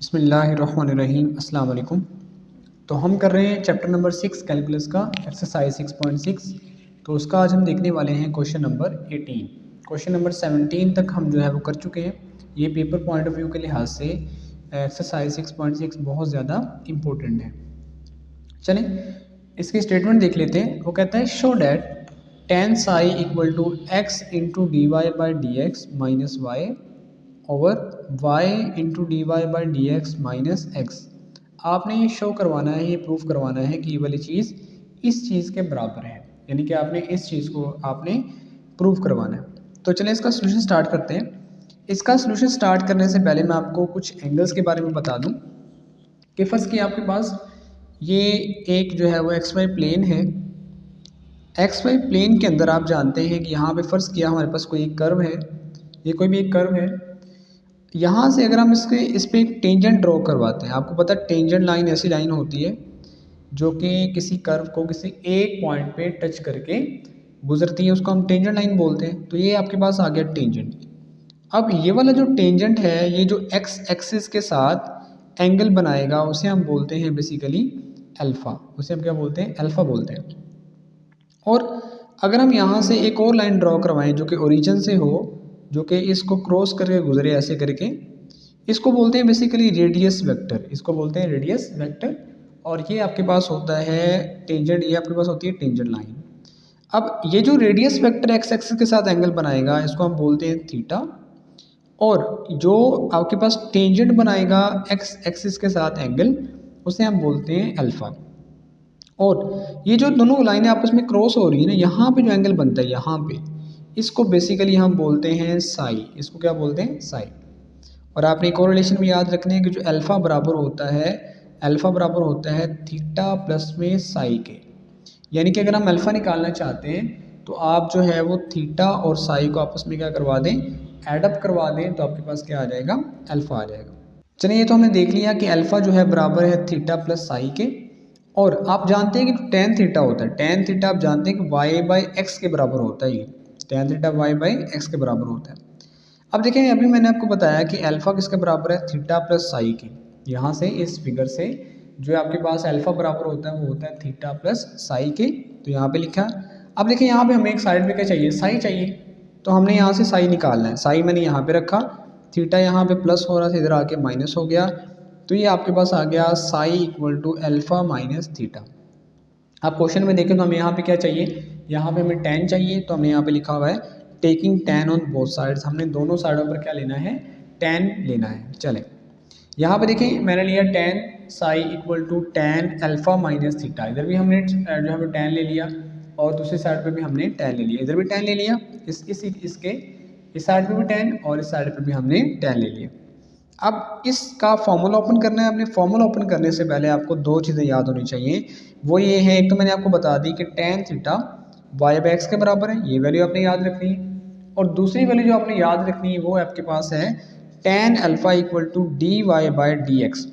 बिस्मिल्लाहिर्रहमानिर्रहीम अस्सलाम वालेकुम। तो हम कर रहे हैं चैप्टर नंबर 6 कैलकुलस का एक्सरसाइज 6.6। तो उसका आज हम देखने वाले हैं क्वेश्चन नंबर 18। क्वेश्चन नंबर 17 तक हम जो है वो कर चुके हैं। ये पेपर पॉइंट ऑफ व्यू के लिहाज से एक्सरसाइज 6.6 बहुत ज़्यादा इम्पोर्टेंट है। चलें इसकी स्टेटमेंट देख लेते हैं। वो कहता है show that tan psi equal to x into d y by d x minus y over y into d y by d x minus x. आपने ये शो करवाना है, ये प्रूफ करवाना है कि ये वाली चीज़ इस चीज़ के बराबर है, यानी कि आपने इस चीज़ को आपने प्रूफ करवाना है। तो चलें इसका सोल्यूशन स्टार्ट करते हैं। इसका सोल्यूशन स्टार्ट करने से पहले मैं आपको कुछ एंगल्स के बारे में बता दूं कि फ़र्ज़ कि आपके पास ये एक जो है वो एक्स वाई प्लेन है। एक्स वाई प्लेन के अंदर आप जानते हैं कि यहाँ पे फ़र्ज़ किया हमारे पास कोई एक कर्व है, ये कोई भी एक कर्व है। यहाँ से अगर हम इस पे एक टेंजेंट ड्रॉ करवाते हैं, आपको पता है टेंजेंट लाइन ऐसी लाइन होती है जो कि किसी कर्व को किसी एक पॉइंट पे टच करके गुजरती है, उसको हम टेंजेंट लाइन बोलते हैं। तो ये आपके पास आ गया टेंजेंट। अब ये वाला जो टेंजेंट है, ये जो एक्स एक्सिस के साथ एंगल बनाएगा उसे हम बोलते हैं बेसिकली अल्फ़ा। उसे हम क्या बोलते हैं? अल्फ़ा बोलते हैं। और अगर हम यहाँ से एक और लाइन ड्रॉ करवाएं जो कि ओरिजिन से हो, जो कि इसको क्रॉस करके गुजरे ऐसे करके, इसको बोलते हैं बेसिकली रेडियस वेक्टर। इसको बोलते हैं रेडियस वेक्टर। और ये आपके पास होता है टेंजेंट, ये आपके पास होती है टेंजेंट लाइन। अब ये जो रेडियस वेक्टर एक्स एक्सिस के साथ एंगल बनाएगा इसको हम बोलते हैं थीटा, और जो आपके पास टेंजेंट बनाएगा एक्स एक्सिस के साथ एंगल उसे हम बोलते हैं अल्फ़ा। और ये जो दोनों लाइनें आपस में क्रॉस हो रही है ना, यहाँ पे जो एंगल बनता है यहाँ पे, इसको बेसिकली हम बोलते हैं साई। इसको क्या बोलते हैं? साई। और आपने एक और रिलेशन भी याद रखने हैं कि जो अल्फ़ा बराबर होता है, अल्फ़ा बराबर होता है थीटा प्लस में साई के। यानी कि अगर हम अल्फ़ा निकालना चाहते हैं तो आप जो है वो थीटा और साई को आपस में क्या करवा दें? एडअप करवा दें, तो आपके पास क्या आ जाएगा? अल्फ़ा आ जाएगा। चलिए ये तो हमने देख लिया कि अल्फ़ा जो है बराबर है थीटा प्लस साई के। और आप जानते हैं कि टेन थीटा होता है, टेन थीटा आप जानते हैं कि वाई बाई एक्स के बराबर होता है। ये tan theta y by x के बराबर होता है। अब देखें, अभी मैंने आपको बताया कि अल्फ़ा किसके बराबर है? थीटा प्लस साई के। यहाँ से इस फिगर से जो आपके पास अल्फ़ा बराबर होता है वो होता है थीटा प्लस साई के। तो यहाँ पे लिखा। अब देखिए यहाँ पे हमें एक साइड पे क्या चाहिए? साई चाहिए। तो हमने यहाँ से साई निकालना है। साई मैंने यहाँ पे रखा, थीटा यहाँ पे प्लस हो रहा था, इधर आके माइनस हो गया। तो ये आपके पास आ गया psi equal to alpha minus theta. आप क्वेश्चन में देखें तो हमें यहाँ पे क्या चाहिए? यहाँ पे हमें tan चाहिए। तो हमने यहाँ पे लिखा हुआ है taking tan on both sides. हमने दोनों साइडों पर क्या लेना है? tan लेना है। चलें यहाँ पे देखें, मैंने लिया tan psi equal to tan alpha minus theta. इधर भी हमने जो है tan ले लिया, और दूसरी साइड पे भी हमने tan ले लिया। इधर भी tan ले लिया, इसके इस साइड पे भी tan और इस साइड पे भी हमने tan ले लिया। अब इसका फॉर्मूला ओपन करना है। अपने फॉर्मूला ओपन करने से पहले आपको दो चीज़ें याद होनी चाहिए। वो ये है, एक तो मैंने आपको बता दी कि tan theta y by x के बराबर है, ये वैल्यू आपने याद रखनी है। और दूसरी वैल्यू जो आपने याद रखनी है वो आपके पास है tan alpha equal to d y by d x.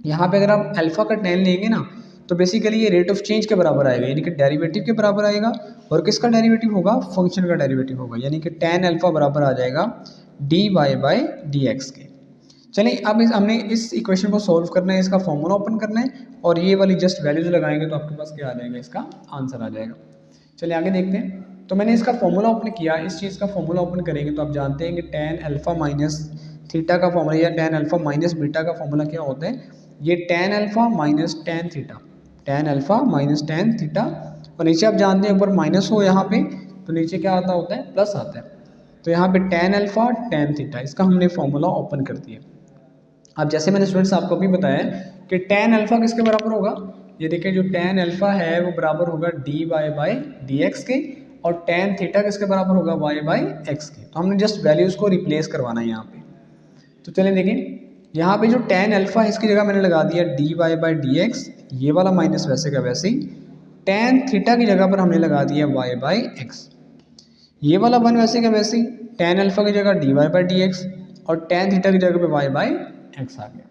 यहाँ पर अगर आप अल्फ़ा का tan लेंगे ना, तो बेसिकली ये रेट ऑफ चेंज के बराबर आएगा, यानी कि डेरिवेटिव के बराबर आएगा। और किसका डेरिवेटिव होगा? फंक्शन का डेरिवेटिव होगा, यानी कि tan अल्फ़ा बराबर आ जाएगा d y by d x के। चलिए अब हमने इस इक्वेशन को सॉल्व करना है, इसका फॉर्मूला ओपन करना है, और ये वाली जस्ट वैल्यूज लगाएंगे तो आपके पास क्या आ जाएगा? इसका आंसर आ जाएगा। चलिए आगे देखते हैं। तो मैंने इसका फॉर्मूला ओपन किया, इस चीज़ का फॉर्मूला ओपन करेंगे तो आप जानते हैं कि tan अल्फ़ा माइनस थीटा का फॉर्मूला या tan अल्फ़ा माइनस बीटा का फॉर्मूला क्या होता है? ये tan alpha minus tan theta, tan alpha minus tan theta. और नीचे आप जानते हैं ऊपर माइनस हो यहाँ पे, तो नीचे क्या आता होता है? प्लस आता है। तो यहाँ पे tan अल्फ़ा tan थीटा, इसका हमने फॉर्मूला ओपन कर दिया। अब जैसे मैंने स्टूडेंट्स आपको अभी बताया कि tan अल्फ़ा किसके बराबर होगा? ये देखिए, जो tan अल्फ़ा है वो बराबर होगा d y by d x के, और tan थीटा किसके बराबर होगा? वाई बाई एक्स के। तो हमने जस्ट वैल्यूज़ को रिप्लेस करवाना है यहाँ पे। तो चलें देखें, यहाँ पे जो tan अल्फ़ा है इसकी जगह मैंने लगा दिया d y by d x, ये वाला माइनस वैसे का वैसे ही। tan थीटा की जगह पर हमने लगा दिया वाई बाई एक्स, ये वाला वन वैसे का वैसे ही। tan अल्फ़ा की जगह d y by d x, और tan थीटा की जगह पे वाई बाई एक्स आ गया।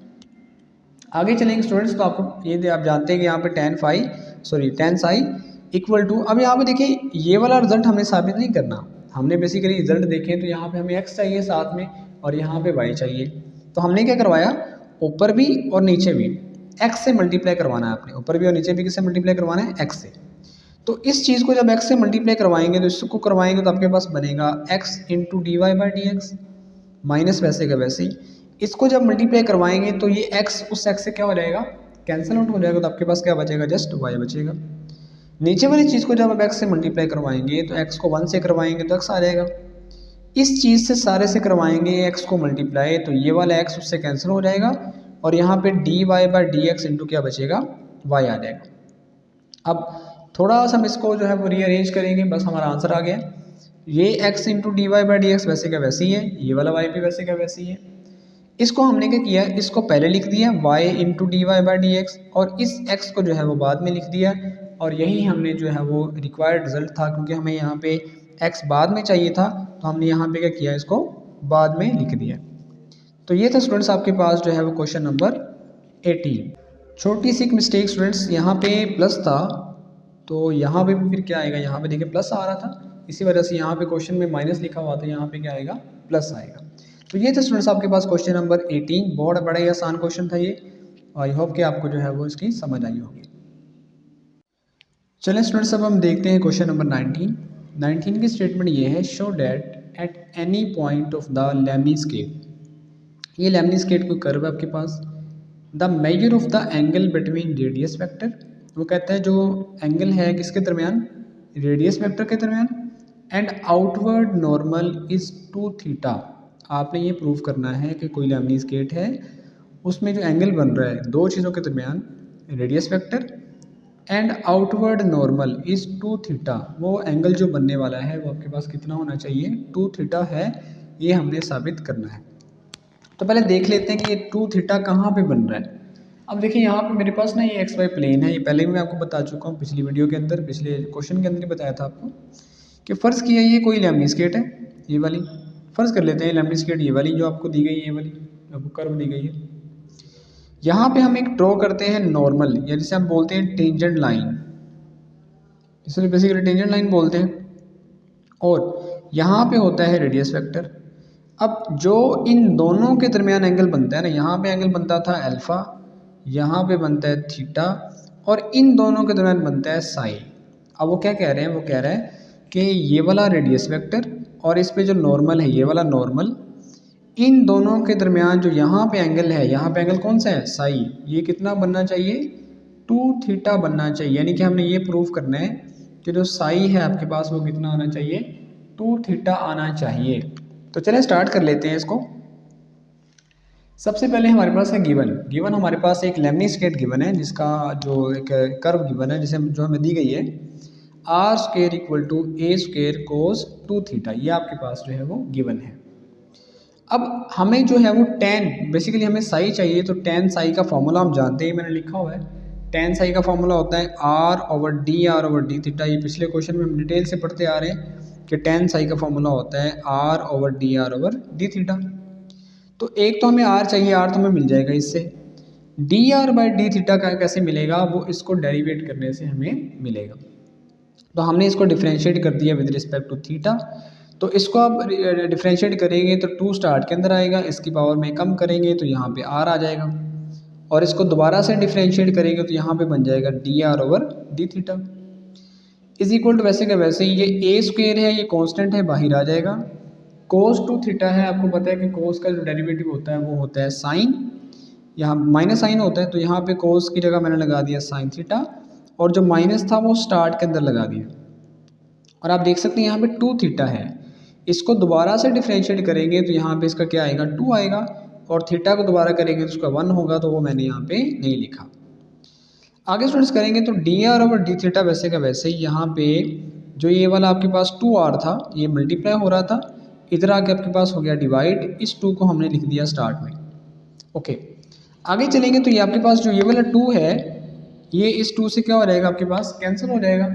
आगे चलेंगे स्टूडेंट्स, तो आपको ये आप जानते हैं कि यहाँ पे tan साई इक्वल टू, अब यहाँ पे देखिए ये वाला रिजल्ट हमें साबित नहीं करना, हमने बेसिकली रिजल्ट देखें तो यहाँ पे हमें x चाहिए साथ में, और यहाँ पे y चाहिए। तो हमने क्या करवाया, ऊपर भी और नीचे भी x से मल्टीप्लाई करवाना है आपने, ऊपर भी और नीचे भी किससे मल्टीप्लाई करवाना है, x से। तो इस चीज़ को जब x से मल्टीप्लाई करवाएंगे तो इसको करवाएंगे तो आपके पास बनेगा x into d y by d x, minus वैसे का वैसे ही। इसको जब मल्टीप्लाई करवाएंगे तो ये x उस x से क्या हो जाएगा, कैंसिल आउट हो जाएगा, तो आपके पास क्या बचेगा, जस्ट y बचेगा। नीचे वाली चीज़ को जब आप x से मल्टीप्लाई करवाएंगे तो x को 1 से करवाएंगे तो x आ जाएगा। इस चीज़ से सारे से करवाएंगे x को मल्टीप्लाई तो ये वाला x उससे कैंसिल हो जाएगा और यहाँ पे d y by d x into क्या बचेगा, y आ जाएगा। अब थोड़ा सा हम इसको जो है वो रीअरेंज करेंगे, बस हमारा आंसर आ गया। ये x into d y by d x वैसे का वैसे ही है, ये वाला y भी वैसे का वैसे ही है। इसको हमने क्या किया, इसको पहले लिख दिया y into d y by d x और इस x को जो है वो बाद में लिख दिया, और यही हमने जो है वो रिक्वायर्ड रिजल्ट था, क्योंकि हमें यहाँ पे x बाद में चाहिए था तो हमने यहाँ पे क्या किया, इसको बाद में लिख दिया। तो ये था स्टूडेंट्स आपके पास जो है वो क्वेश्चन नंबर 18। छोटी सी एक मिस्टेक स्टूडेंट्स, यहाँ पे प्लस था तो यहाँ पे फिर क्या आएगा, यहाँ पे देखिए प्लस आ रहा था, इसी वजह से यहाँ पे क्वेश्चन में माइनस लिखा हुआ था, यहाँ पे क्या आएगा, प्लस आएगा। तो ये था स्टूडेंट्स आपके पास क्वेश्चन नंबर 18, बहुत बड़ा ही आसान क्वेश्चन था ये। आई होप कि आपको जो है वो इसकी समझ आई होगी। चलें स्टूडेंट्स अब हम देखते हैं क्वेश्चन नंबर 19 की स्टेटमेंट ये है, show that at any point of the lemniscate. ये लेमनीस्केप कोई कर्व है आपके पास, the measure of the angle between radius vector, वो कहता है जो एंगल है किसके दरमियान, रेडियस वेक्टर के दरमियान, and outward normal is 2 theta. आपने ये प्रूव करना है कि कोई लेमनीस्केप है उसमें जो एंगल बन रहा है दो चीज़ों के दरमियान, radius vector and outward normal is 2 theta, वो एंगल जो बनने वाला है वो आपके पास कितना होना चाहिए, 2 थीटा है, ये हमने साबित करना है। तो पहले देख लेते हैं कि ये 2 थीटा कहाँ पे बन रहा है। अब देखिए यहाँ पे मेरे पास ना ये एक्स वाई प्लेन है, ये पहले भी मैं आपको बता चुका हूँ पिछली वीडियो के अंदर, पिछले क्वेश्चन के अंदर ही बताया था आपको कि फ़र्ज़ किया ये कोई लेमनीस्केप है, ये वाली फ़र्ज़ कर लेते हैं लेमनीस्केप, ये वाली जो आपको दी गई है, ये वाली आपको कर्व दी गई है। यहाँ पे हम एक ड्रॉ करते हैं नॉर्मल, या जिसे हम बोलते हैं टेंजेंट लाइन, इसे बेसिकली टेंजेंट लाइन बोलते हैं, और यहाँ पे होता है रेडियस वेक्टर। अब जो इन दोनों के दरमियान एंगल बनता है ना, यहाँ पे एंगल बनता था अल्फ़ा, यहाँ पे बनता है थीटा, और इन दोनों के दरमियान बनता है साइन। अब वो क्या कह रहे हैं, वो कह रहे हैं कि ये वाला रेडियस वेक्टर और इस पे जो नॉर्मल है ये वाला नॉर्मल, इन दोनों के दरमियान जो यहाँ पे एंगल है, यहाँ पे एंगल कौन सा है, साई, ये कितना बनना चाहिए, 2 थीटा बनना चाहिए। यानी कि हमने ये प्रूव करना है कि जो साई है आपके पास वो कितना आना चाहिए, 2 थीटा आना चाहिए। तो चलें स्टार्ट कर लेते हैं इसको। सबसे पहले हमारे पास है गिवन हमारे पास एक लेमनीस्केप गिवन है, जिसका जो एक कर्व गिवन है जिसे जो हमें दी गई है, r square equal to a square cos 2 theta, ये आपके पास जो है वो गिवन है। अब हमें जो है वो टेन, बेसिकली हमें साई चाहिए, तो टेन साई का फॉर्मूला हम जानते हैं, मैंने लिखा हुआ है, टेन साई का फॉर्मूला होता है आर ओवर डी थीटा। ये पिछले क्वेश्चन में हम डिटेल से पढ़ते आ रहे हैं कि टेन साई का फॉर्मूला होता है आर ओवर डी थीटा। तो एक तो हमें आर चाहिए, आर तो हमें मिल जाएगा इससे, D R by D theta का कैसे मिलेगा, वो इसको डेरिवेट करने से हमें मिलेगा। तो हमने इसको डिफ्रेंशिएट कर दिया विद रिस्पेक्ट टू थीटा, तो इसको आप डिफ्रेंशिएट करेंगे तो 2 स्टार्ट के अंदर आएगा, इसकी पावर में कम करेंगे तो यहाँ पे आर आ जाएगा, और इसको दोबारा से डिफ्रेंशिएट करेंगे तो यहाँ पे बन जाएगा d r over d theta is equal to, वैसे का वैसे ही ये ए स्क्वेयर है, ये कांस्टेंट है, बाहर आ जाएगा, कोस 2 थीटा है, आपको पता है कि कोस का जो डेरिवेटिव होता है वो होता है साइन, यहाँ माइनस साइन होता है, तो यहाँ पे कोस की जगह मैंने लगा दिया साइन थीटा, और जो माइनस था वो स्टार्ट के अंदर लगा दिया, और आप देख सकते हैं यहाँ पे 2 थीटा है, इसको दोबारा से डिफ्रेंशिएट करेंगे तो यहाँ पे इसका क्या आएगा, 2 आएगा, और थीटा को दोबारा करेंगे तो उसका 1 होगा, तो वो मैंने यहाँ पे नहीं लिखा। आगे स्टूडेंट्स करेंगे तो D r over d theta वैसे का वैसे ही, यहाँ पे जो ये वाला आपके पास 2r था ये मल्टीप्लाई हो रहा था, इधर आके आपके पास हो गया डिवाइड, इस 2 को हमने लिख दिया स्टार्ट में। ओके, आगे चलेंगे तो ये आपके पास जो ये वाला 2 है ये इस 2 से क्या हो जाएगा, आपके पास कैंसिल हो जाएगा।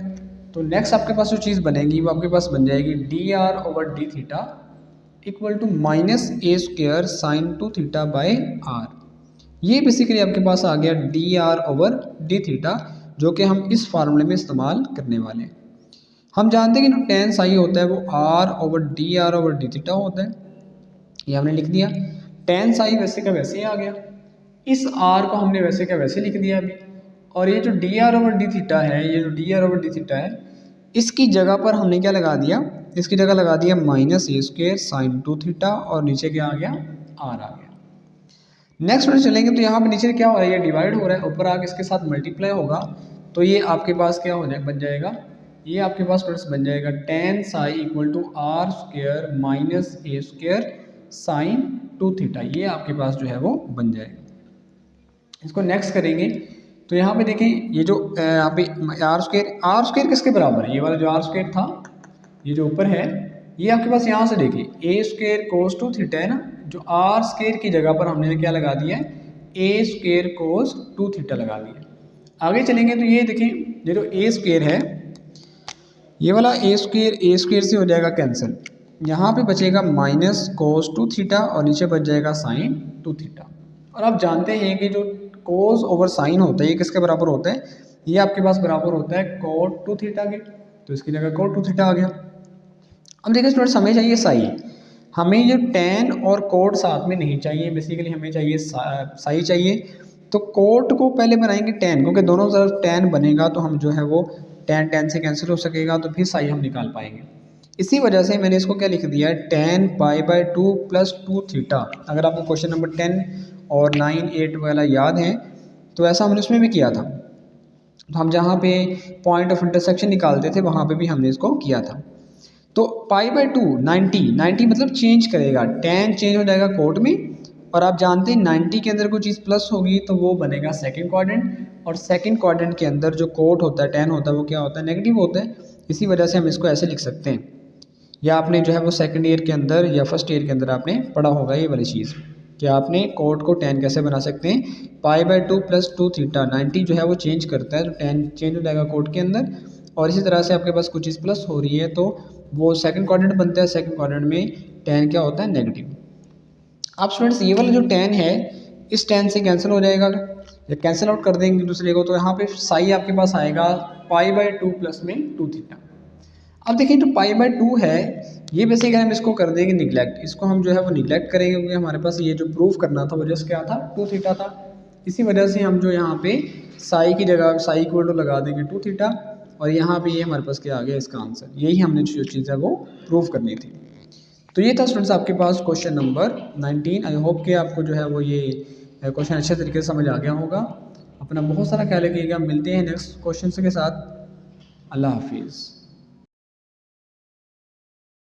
तो नेक्स्ट आपके पास जो चीज़ बनेगी वो आपके पास बन जाएगी d r over d theta equal to minus a square sine 2 theta by r. ये बेसिकली आपके पास आ गया d r over d theta, जो कि हम इस फार्मूले में इस्तेमाल करने वाले हैं। हम जानते हैं कि जो टेन साई होता है वो आर ओवर डी थीटा होता है, ये हमने लिख दिया, टेन साई वैसे का वैसे ही आ गया, इस आर को हमने वैसे क्या वैसे लिख दिया अभी, और ये जो D r over d theta है, ये जो D r over d theta है, इसकी जगह पर हमने क्या लगा दिया, इसकी जगह लगा दिया minus a square sine 2 theta, और नीचे क्या आ गया, आर आ गया। नेक्स्ट में चलेंगे तो यहाँ पे नीचे क्या हो रहा है, ये डिवाइड हो रहा है, ऊपर आके इसके साथ मल्टीप्लाई होगा, तो ये आपके पास क्या हो जाए बन जाएगा, ये आपके पास स्टूडेंट्स बन जाएगा tan psi equal to r square minus a square sine 2 theta, ये आपके पास जो है वो बन जाएगा। इसको नेक्स्ट करेंगे तो यहाँ पे देखें, ये जो यहाँ पे आर स्क्वायर किसके बराबर है, ये वाला जो आर स्क्वायर था, ये जो ऊपर है, ये आपके पास यहाँ से देखिए ए स्क्वायर कोस 2 थीटा है ना, जो आर स्क्वायर की जगह पर हमने क्या लगा दिया है, ए स्क्वायर कोस 2 थीटा लगा दिया। आगे चलेंगे तो ये देखें, ये जो ए स्क्वायर है, ये वाला ए स्क्वायर से हो जाएगा कैंसिल, यहाँ पे बचेगा माइनस कोस 2 थीटा और नीचे बच जाएगा साइन 2 थीटा। और आप जानते हैं कि जो कोस ओवर साइन होता है ये किसके बराबर होता है, ये आपके पास बराबर होता है कोट 2 थीटा के, तो इसकी जगह कोट 2 थीटा आ गया। अब देखिए स्टूडेंट्स, हमें चाहिए साई, हमें ये टेन और कोट साथ में नहीं चाहिए, बेसिकली हमें चाहिए साई चाहिए। तो कोट को पहले बनाएंगे टेन, क्योंकि दोनों तरफ टेन बनेगा तो हम जो है वो टेन से कैंसिल हो सकेगा, तो फिर साई हम निकाल पाएंगे। इसी वजह से मैंने इसको क्या लिख दिया है, ten pi by 2 plus 2 theta. अगर आपको क्वेश्चन नंबर 10 और 9, 8 वाला याद है तो ऐसा हमने उसमें भी किया था, तो हम जहाँ पे पॉइंट ऑफ इंटरसेक्शन निकालते थे वहाँ पे भी हमने इसको किया था। तो पाई बाई 2 90 मतलब चेंज करेगा, टेन चेंज हो जाएगा कोट में, और आप जानते हैं 90 के अंदर कोई चीज़ प्लस होगी तो वो बनेगा सेकंड क्वाड्रेंट, और सेकंड क्वाड्रेंट के अंदर जो कोट होता है, टेन होता है, वो क्या होता है, नेगेटिव होता है। इसी वजह से हम इसको ऐसे लिख सकते हैं, या आपने जो है वो सेकंड ईयर के अंदर या फर्स्ट ईयर के अंदर आपने पढ़ा होगा ये वाली चीज़, कि आपने कोट को टेन कैसे बना सकते हैं, पाई बाई 2 प्लस 2 थीटा। 90 जो है वो चेंज करता है, तो टेन चेंज हो जाएगा कोट के अंदर, और इसी तरह से आपके पास कुछ चीज़ प्लस हो रही है तो वो सेकंड क्वाड्रेंट बनता है, सेकंड क्वाड्रेंट में टेन क्या होता है, नेगेटिव। अब स्टूडेंट्स ये वाला जो टेन है, इस टेन से कैंसिल हो जाएगा, या कैंसिल आउट कर देंगे दूसरे को, तो यहाँ पे साई आपके पास आएगा पाई बाई 2 प्लस में 2 थीटा। अब देखिए जो पाई बाई 2 है, ये बेसिकली हम इसको कर देंगे निगलेक्ट, इसको हम जो है वो निगलेक्ट करेंगे, क्योंकि हमारे पास ये जो प्रूफ करना था वो जस्ट क्या था, 2 थीटा था। इसी वजह से हम जो यहाँ पे साई की जगह साई इक्वल टू लगा देंगे 2 थीटा, और यहाँ पे ये हमारे पास क्या आ गया, इसका आंसर। यही हमने जो चीज़ है वो प्रूफ करनी थी। तो ये था स्टूडेंट्स आपके पास क्वेश्चन नंबर 19। आई होप कि आपको जो है वो ये क्वेश्चन अच्छे तरीके से समझ आ गया होगा। अपना बहुत सारा ख्याल रखिएगा, मिलते हैं नेक्स्ट क्वेश्चन के साथ। अल्लाह हाफिज़।